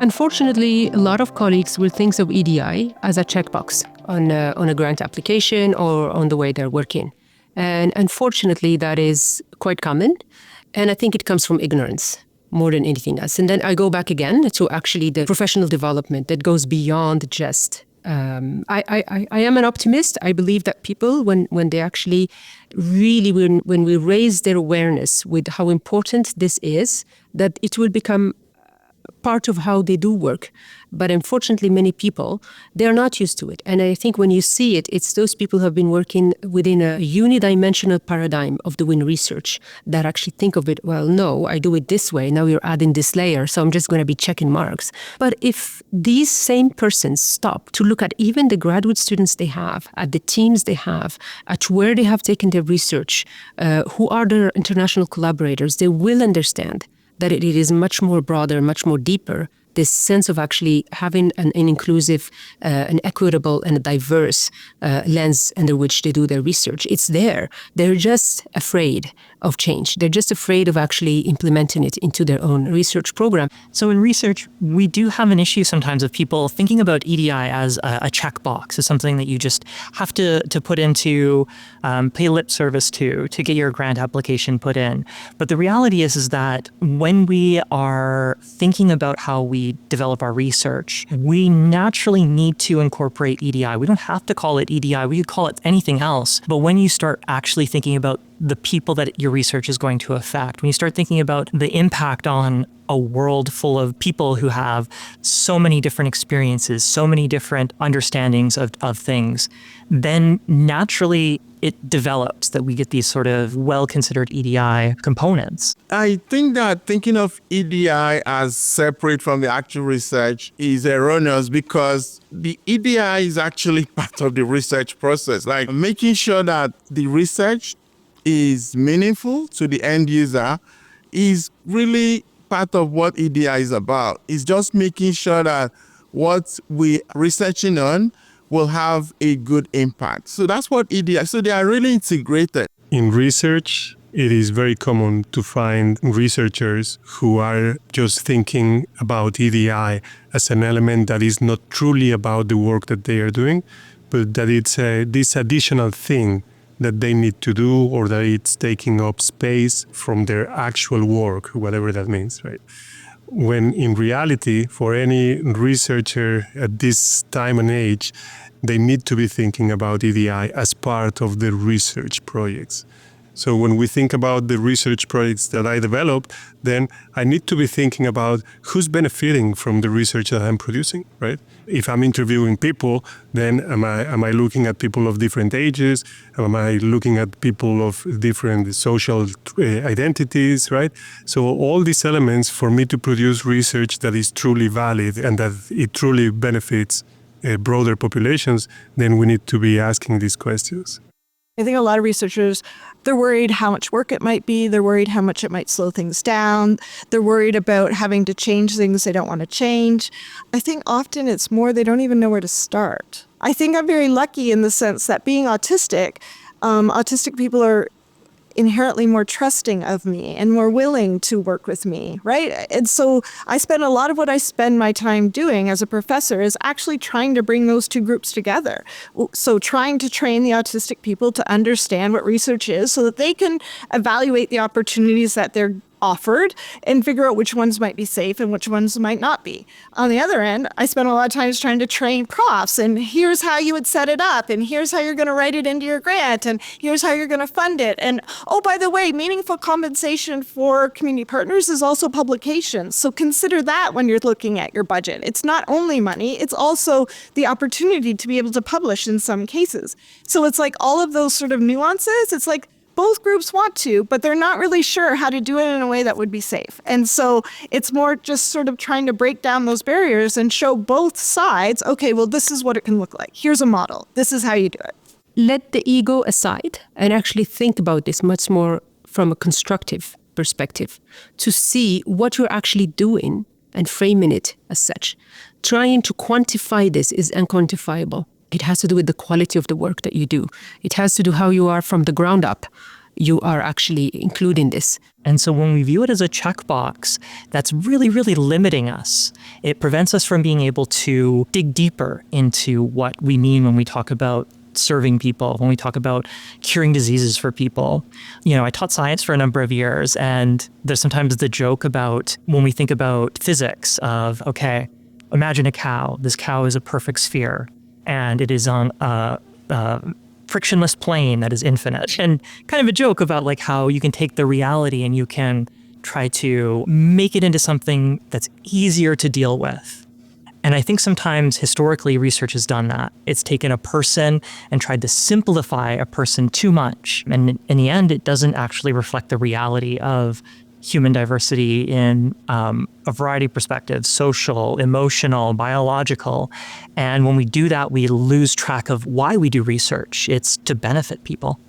Unfortunately, a lot of colleagues will think of EDI as a checkbox on a grant application or on the way they're working. And unfortunately, that is quite common. And I think it comes from ignorance more than anything else. And then I go back again to actually the professional development that goes beyond just I am an optimist. I believe that people, when they actually really, when we raise their awareness with how important this is, that it will become part of how they do work. But unfortunately, many people, they're not used to it. And I think when you see it, it's those people who have been working within a unidimensional paradigm of doing research that actually think of it, well, no, I do it this way. Now you're adding this layer, so I'm just going to be checking marks. But if these same persons stop to look at even the graduate students they have, at the teams they have, at where they have taken their research, who are their international collaborators, they will understand that it is much more broader, much more deeper, this sense of actually having an inclusive, an equitable and a diverse lens under which they do their research. It's there. They're just afraid of change. They're just afraid of actually implementing it into their own research program. So in research, we do have an issue sometimes of people thinking about EDI as a checkbox, as something that you just have to put into, pay lip service to get your grant application put in. But the reality is that when we are thinking about how we develop our research, we naturally need to incorporate EDI. We don't have to call it EDI. We could call it anything else. But when you start actually thinking about the people that your research is going to affect, when you start thinking about the impact on a world full of people who have so many different experiences, so many different understandings of things, then naturally it develops that we get these sort of well-considered EDI components. I think that thinking of EDI as separate from the actual research is erroneous because the EDI is actually part of the research process, like making sure that the research is meaningful to the end user is really part of what EDI is about. It's just making sure that what we're researching on will have a good impact. So that's what EDI, so they are really integrated. In research, it is very common to find researchers who are just thinking about EDI as an element that is not truly about the work that they are doing, but that it's this additional thing that they need to do, or that it's taking up space from their actual work, whatever that means, right? When in reality, for any researcher at this time and age, they need to be thinking about EDI as part of the research projects. So when we think about the research projects that I developed, then I need to be thinking about who's benefiting from the research that I'm producing, right? If I'm interviewing people, then am I looking at people of different ages? Am I looking at people of different social identities, right? So all these elements for me to produce research that is truly valid and that it truly benefits broader populations, then we need to be asking these questions. I think a lot of researchers, they're worried how much work it might be. They're worried how much it might slow things down. They're worried about having to change things they don't want to change. I think often it's more they don't even know where to start. I think I'm very lucky in the sense that being autistic, autistic people are inherently more trusting of me and more willing to work with me, right? And so I spend a lot of what I spend my time doing as a professor is actually trying to bring those two groups together. So trying to train the autistic people to understand what research is so that they can evaluate the opportunities that they're offered and figure out which ones might be safe and which ones might not be. On the other end, I spend a lot of times trying to train profs, and here's how you would set it up, and here's how you're going to write it into your grant, and here's how you're going to fund it. And oh, by the way, meaningful compensation for community partners is also publications. So consider that when you're looking at your budget. It's not only money, it's also the opportunity to be able to publish in some cases. So it's like all of those sort of nuances. It's like both groups want to, but they're not really sure how to do it in a way that would be safe. And so it's more just sort of trying to break down those barriers and show both sides, okay, well, this is what it can look like. Here's a model. This is how you do it. Let the ego aside and actually think about this much more from a constructive perspective to see what you're actually doing and framing it as such. Trying to quantify this is unquantifiable. It has to do with the quality of the work that you do. It has to do how you are from the ground up. you are actually including this. And so when we view it as a checkbox, that's really, really limiting us. It prevents us from being able to dig deeper into what we mean when we talk about serving people, when we talk about curing diseases for people. I taught science for a number of years, and there's sometimes the joke about when we think about physics of, okay, imagine a cow. This cow is a perfect sphere, and it is on a frictionless plane that is infinite. And kind of a joke about like how you can take the reality and you can try to make it into something that's easier to deal with. And I think sometimes historically research has done that. It's taken a person and tried to simplify a person too much. And in the end, it doesn't actually reflect the reality of human diversity in a variety of perspectives, social, emotional, biological. And when we do that, we lose track of why we do research. It's to benefit people.